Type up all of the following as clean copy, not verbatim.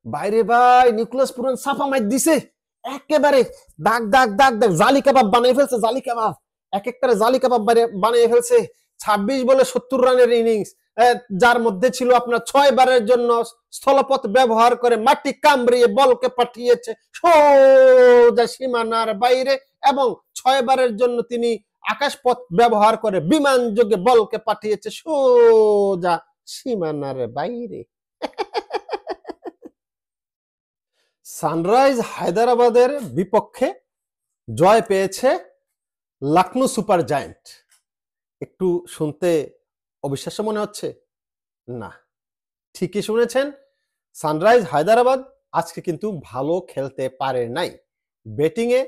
বাইরে ভাই Nicholas Pooran সাফা মাইর দিছে একেবারে। দাগ দাগ দাগ দাগ জালি কাবাব বানিয়ে ফেলছে, জালি কাবাব এক একটা জালি কাবাব বানিয়ে ফেলছে। 26 বলে 70 রানের ইনিংস, যার মধ্যে ছিল আপনার 6 বারের জন্য স্থলপথ ব্যবহার করে মাটি কামড়িয়ে বলকে পাঠিয়েছে সোজা সীমানার বাইরে, এবং 6 বারের জন্য তিনি আকাশপথ ব্যবহার করে বিমান যোগে বলকে পাঠিয়েছে সোজা সীমানার বাইরে। সানরাইজ হায়দ্রাবাদের বিপক্ষে জয় পেয়েছে লখনৌ সুপার জায়ান্ট। একটু শুনতে অবিশ্বাস্য মনে হচ্ছে? না, ঠিকই শুনেছেন। সানরাইজ হায়দ্রাবাদ আজকে কিন্তু ভালো খেলতে পারে নাই, ব্যাটিংয়ে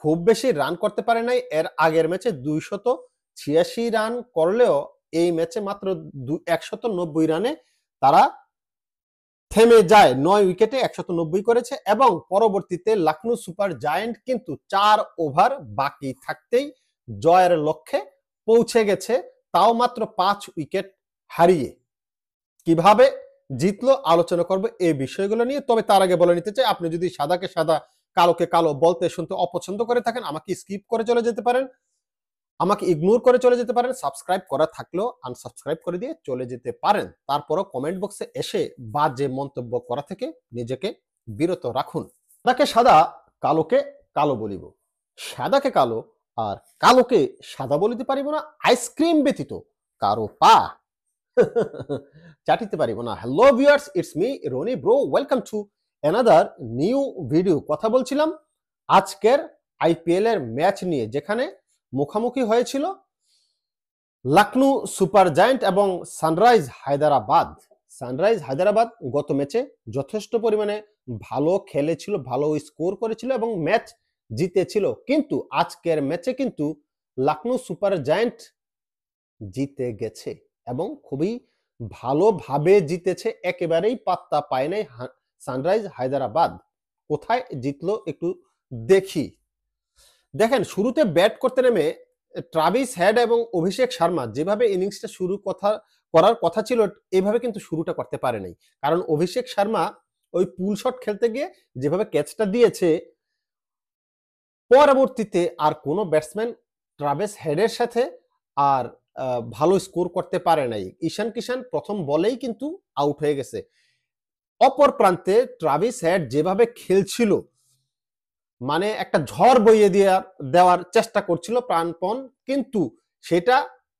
খুব বেশি রান করতে পারে নাই। এর আগের ম্যাচে 286 রান করলেও এই ম্যাচে মাত্র 190 রানে তারা থেমে যায়। 9 উইকেটে 190 করেছে, এবং পরবর্তীতে লখনৌ সুপার জায়ান্ট কিন্তু 4 ওভার বাকি থাকতেই জয়ের লক্ষ্যে পৌঁছে গেছে, তাও মাত্র 5 উইকেট হারিয়ে। কিভাবে জিতলো আলোচনা করবো এই বিষয়গুলো নিয়ে। তবে তার আগে বলে নিতে চাই, আপনি যদি সাদাকে সাদা কালোকে কালো বলতে শুনতে অপছন্দ করে থাকেন, আমাকে স্কিপ করে চলে যেতে পারেন, আমাকে ইগনোর করে চলে যেতে পারেন, সাবস্ক্রাইব করা থাকলেও আনসাবস্ক্রাইব করে দিয়ে চলে যেতে পারেন। তারপরও কমেন্ট বক্সে এসে বাজে মন্তব্য করা থেকে নিজেকে বিরত রাখুন। সাদাকে সাদা কালোকে কালো বলিব, সাদাকে কালো আর কালোকে সাদা বলিতে পারিব না, আইসক্রিম ব্যতীত কারো পা চাটিতে পারিব না। Hello viewers, it's me Rony bro, welcome to another new video. কথা বলছিলাম আজকের আইপিএল এর ম্যাচ নিয়ে, যেখানে মুখোমুখি হয়েছিল লখনৌ সুপার জায়ান্ট এবং সানরাইজ হায়দ্রাবাদ। সানরাইজ হায়দ্রাবাদ গত ম্যাচে যথেষ্ট পরিমাণে ভালো খেলেছিল, ভালো স্কোর করেছিল এবং ম্যাচ জিতেছিল, কিন্তু আজকের ম্যাচে কিন্তু লখনৌ সুপার জায়ান্ট জিতে গেছে এবং খুবই ভালোভাবে জিতেছে। একেবারেই পাত্তা পায় নাই সানরাইজ হায়দ্রাবাদ। কোথায় জিতলো একটু দেখি। দেখেন, শুরুতে ব্যাট করতে নেমে ট্রাভিস হেড এবং অভিষেক শর্মা যেভাবে ইনিংসটা করার কথা ছিল, এইভাবে কিন্তু শুরুটা করতে পারে নাই। কারণ অভিষেক শর্মা ওই পুল শট খেলতে গিয়ে যেভাবে ক্যাচটা দিয়েছে, পরবর্তীতে আর কোনো ব্যাটসম্যান ট্রাভিস হেডের সাথে আর ভালো স্কোর করতে পারে নাই। ঈশান কিষান প্রথম বলেই কিন্তু আউট হয়ে গেছে। অপর প্রান্তে ট্রাভিস হেড যেভাবে খেলছিল, মানে একটা ঝড় বইয়ে দেওয়ার চেষ্টা করছিল প্রাণপণ, কিন্তু সেটা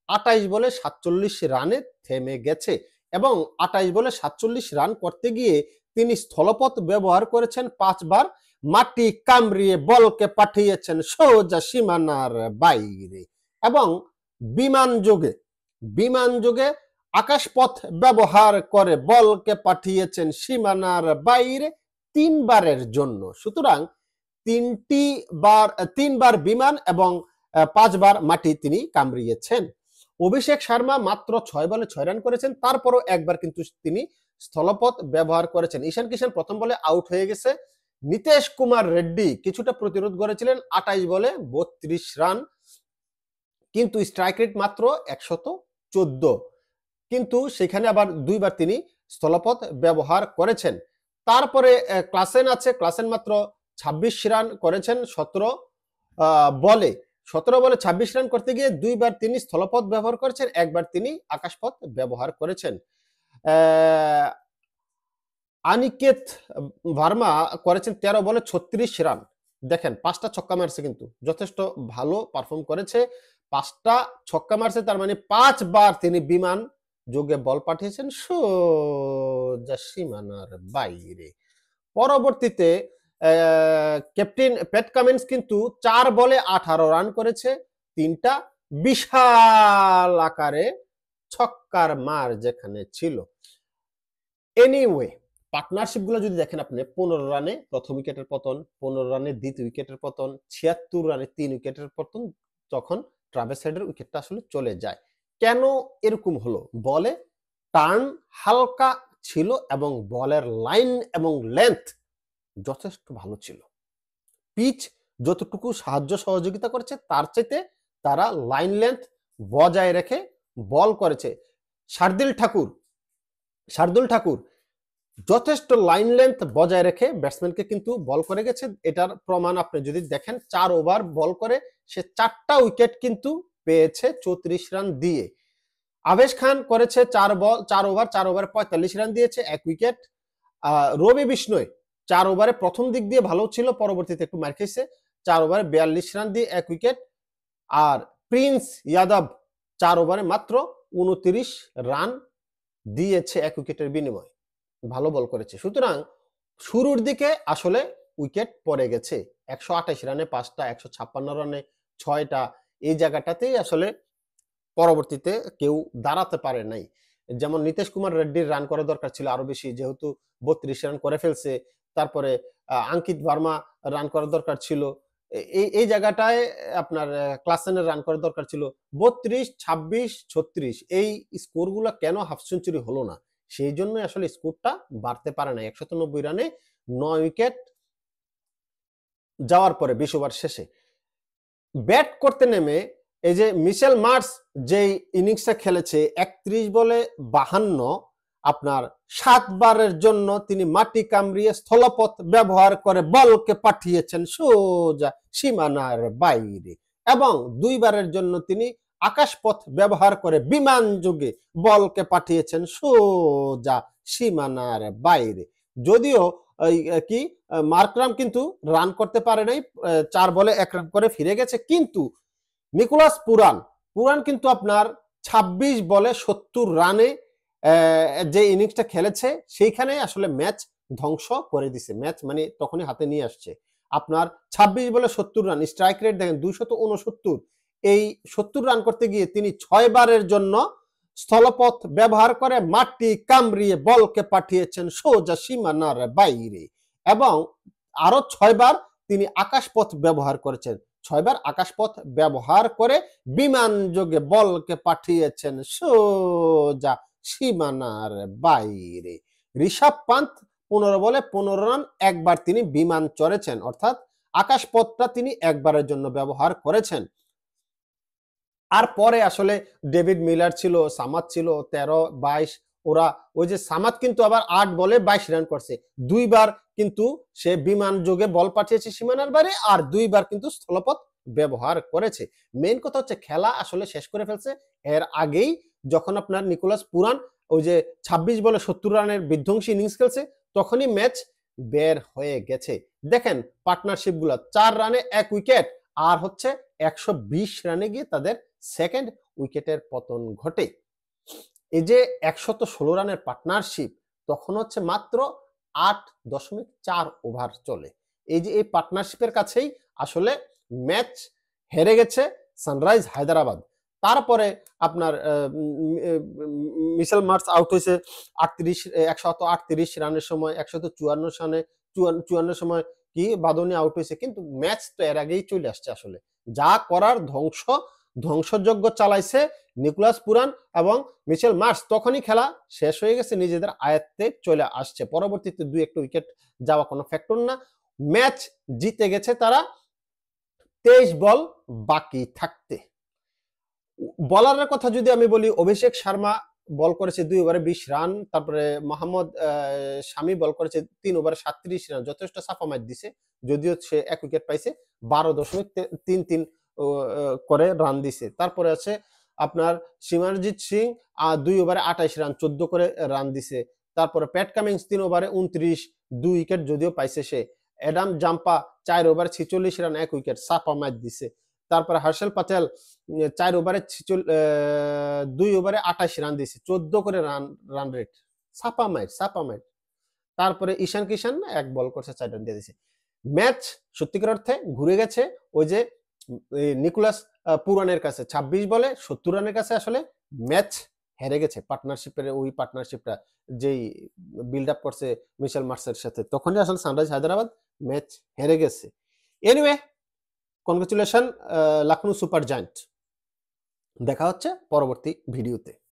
28 বলে 47 রানে থেমে গেছে। এবং 28 বলে 47 রান করতে গিয়ে তিনি স্থলপথ ব্যবহার করেছেন 5 বার, মাটি কামড়িয়ে বলকে পাঠিয়েছেন সোজা সীমানার বাইরে, এবং বিমান যোগে আকাশপথ ব্যবহার করে বলকে পাঠিয়েছেন সীমানার বাইরে 3 বারের জন্য। সুতরাং 3 বার বিমান এবং 5 বার মাটি তিনি কামড়িয়েছেন। অভিষেক শর্মা মাত্র 6 বলে 6 রান করেছেন, তারপরও একবার কিন্তু তিনি স্থলপথ ব্যবহার করেছেন। ঈশান কিষান প্রথম বলে আউট হয়ে গেছে। নীতিশ কুমার রেড্ডি কিছুটা প্রতিরোধ করেছিলেন, 28 বলে 32 রান, কিন্তু স্ট্রাইক রেট মাত্র 114, কিন্তু সেখানে আবার 2 বার তিনি স্থলপথ ব্যবহার করেছেন। তারপরে ক্লাসেন আছে, ক্লাসেন মাত্র 26 রান করেছেন 17 বলে 26 রান করতে গিয়ে 2 বার তিনি স্থলপথ ব্যবহার করেছেন, একবার তিনি আকাশপথ ব্যবহার করেছেন। অনিকেত ভার্মা করেছেন 13 বলে 36 রান। দেখেন 5টা ছক্কা মারছে, কিন্তু যথেষ্ট ভালো পারফর্ম করেছে। 5টা ছক্কা মারছে, তার মানে 5 বার তিনি বিমান যোগে বল পাঠিয়েছেন সোজা সীমানার বাইরে। পরবর্তীতে ক্যাপ্টেন প্যাট কামিন্স কিন্তু 4 বলে 18 রান করেছে, 3টা বিশাল আকারে ছক্কার মার যেখানে ছিল। এনিওয়ে, পার্টনারশিপ গুলো যদি দেখেন আপনি, 15 রানে প্রথম উইকেটের পতন, 15 রানে দ্বিতীয় উইকেটের পতন, 76 রানে 3 উইকেটের পতন, তখন ট্রাভিস হেডের উইকেটটা আসলে চলে যায়। কেন এরকম হলো? বলে টার্ন হালকা ছিল এবং বলের লাইন এবং লেন্থ যথেষ্ট ভালো ছিল। পিচ যতটুকু সাহায্য সহযোগিতা করেছে, তার চাইতে তারা লাইন লেন্থ বজায় রেখে বল করেছে। শার্দুল ঠাকুর যথেষ্ট লাইন লেন্থ বজায় রেখে ব্যাটসম্যানকে কিন্তু বল করে গেছে। এটার প্রমাণ আপনি যদি দেখেন 4 ওভার বল করে সে 4টা উইকেট কিন্তু পেয়েছে 34 রান দিয়ে। আবেশ খান করেছে 4 ওভার 45 রান দিয়েছে, 1 উইকেট। রবি বিষ্ণয় 4 ওভারে প্রথম দিক দিয়ে ভালো ছিল, পরবর্তীতে একটু মার খেয়েছে, 4 ওভারে 42 রান দিয়ে 1 উইকেট। আর প্রিন্স যাদব 4 ওভারে মাত্র 29 রান দিয়েছে 1 উইকেটের বিনিময়ে, ভালো বল করেছে। সুতরাং শুরুর দিকে আসলে উইকেট পড়ে গেছে, 128 রানে 5টা, 156 রানে 6টা, এই জায়গাটাতেই আসলে পরবর্তীতে কেউ দাঁড়াতে পারে নাই। যেমন নীতিশ কুমার রেড্ডির রান করা দরকার ছিল আরো বেশি, যেহেতু 32 রান করে ফেলছে। তারপরে আঙ্কিত ভার্মা রান করা দরকার ছিল, এই জায়গাটায় আপনার ক্লাসেনের রান করা দরকার ছিল। 32, 26, 36 এই স্কোরগুলো কেন হাফ সেঞ্চুরি হলো না, সেই জন্যই আসলে স্কোরটা বাড়তে পারে না। 190 রানে 9 উইকেট যাওয়ার পরে 20 ওভার শেষে ব্যাট করতে নেমে এই যে মিচেল মার্শ যেই ইনিংসটা খেলেছে 31 বলে 52, আপনার 7 বারের জন্য তিনি মাটি কামড়িয়ে স্থলপথ ব্যবহার করে বলকে পাঠিয়েছেন সোজা সীমানার বাইরে, এবং 2 বারের জন্য তিনি আকাশপথ ব্যবহার করে বিমান যোগে বলকে পাঠিয়েছেন সোজা সীমানার বাইরে। যদিও কি মার্করাম কিন্তু রান করতে পারে নাই, 4 বলে 1 রান করে ফিরে গেছে, কিন্তু নিকোলাস পুরান কিন্তু আপনার 26 বলে 70 রানে যে ইনিংসটা খেলেছে সেইখানে আসলে ম্যাচ ধ্বংস করে দিছে। ম্যাচ মানে তখনই হাতে নিয়ে আসছে। আপনার 26 বলে 70 রান, স্ট্রাইক রেট দেখেন 269, এই 70 রান করতে গিয়ে তিনি 6 বারের জন্য স্থলপথ ব্যবহার করে মাটি কামড়িয়ে বলকে পাঠিয়েছেন সোজা সীমানার বাইরে, এবং আরো 6 বার তিনি আকাশপথ ব্যবহার করেছেন। 6 বার আকাশপথ ব্যবহার করে বিমান যোগে বলকে পাঠিয়েছেন সোজা সীমানার বাইরে। ঋষভ পান্ত 15 বলে 15 রান, একবার তিনি বিমান চড়েছেন, অর্থাৎ আকাশপথটা তিনি একবারের জন্য ব্যবহার করেছেন। আর পরে আসলে ডেভিড মিলার ছিল, সামাদ ছিল 13, 22, ওরা ওই যে সামাদ কিন্তু আবার 8 বলে 22 রান করছে, 2 বার কিন্তু সে বিমান যোগে বল পাঠিয়েছে সীমানার বাইরে, আর 2 বার কিন্তু স্থলপথ ব্যবহার করেছে। মেইন কথা হচ্ছে খেলা আসলে শেষ করে ফেলছে এর আগেই, যখন আপনার নিকোলাস পুরান ওই যে 26 বলে 70 রানের বিধ্বংসী ইনিংস খেলছে, তখনই ম্যাচ বের হয়ে গেছে। দেখেন পার্টনারশিপ গুলা, 4 রানে 1 উইকেট, আর হচ্ছে 120 রানে গিয়ে তাদের সেকেন্ড উইকেটের পতন ঘটে। এই যে 116 রানের পার্টনারশিপ, তখন হচ্ছে মাত্র 8.4 ওভার চলে। এই যে এই পার্টনারশিপের কাছেই আসলে ম্যাচ হেরে গেছে সানরাইজ হায়দ্রাবাদ। তারপরে আপনার মিচেল মার্শ আউট হয়েছে 138 রানের সময়, 154 সময় কি বাদনি আউট হয়েছে, কিন্তু ম্যাচ তো এর আগেই চলে আসছে। আসলে যা করার ধ্বংসযজ্ঞ চালাইছে নিকোলাস পুরান এবং মিচেল মার্শ, তখনই খেলা শেষ হয়ে গেছে, নিজেদের আয়ত্তে চলে আসছে। পরবর্তীতে 2-1 উইকেট যাওয়া কোনো ফ্যাক্টর না, ম্যাচ জিতে গেছে তারা 23 বল বাকি থাকতে। বলারের কথা যদি আমি বলি, অভিষেক শর্মা বল করেছে 2 ওভারে 20 রান, তারপরে মোহাম্মদ শামি বল করেছে 3 ওভারে 37 রান, যথেষ্ট সাফা ম্যাচ দিছে, যদিও সে 1 উইকেট পাইছে, 12.33 করে রান দিছে। তারপরে আছে আপনার সিমরনজিৎ সিং 2 ওভারে 28 রান, 14 করে রান দিছে। তারপরে প্যাট কামিন্স 3 ওভারে 29, 2 উইকেট যদিও পাইছে সে। অ্যাডাম জাম্পা 4 ওভারে 46 রান, 1 উইকেট, সাফা ম্যাচ দিছে। তারপরে হর্ষল প্যাটেল 4 ওভারে 2 ওভারে 28 রান দিছে, 14 করে রান রেট, সাফা ম্যাচ। তারপরে ঈশান কিষান 1 বল করছে, 4 রান দিয়ে দিছে। ম্যাচ সত্যিকার অর্থে ঘুরে গেছে ওই যে নিকোলাস পুরানের কাছে, 26 বলে 70 রানের কাছে আসলে ম্যাচ হেরে গেছে। ওই পার্টনারশিপটা যেই বিল্ড আপ করছে মিচেল মার্শের সাথে, তখনই আসলে সানরাইজ হায়দ্রাবাদ ম্যাচ হেরে গেছে। Anyway, congratulation Lucknow super giant. দেখা হচ্ছে পরবর্তী ভিডিওতে।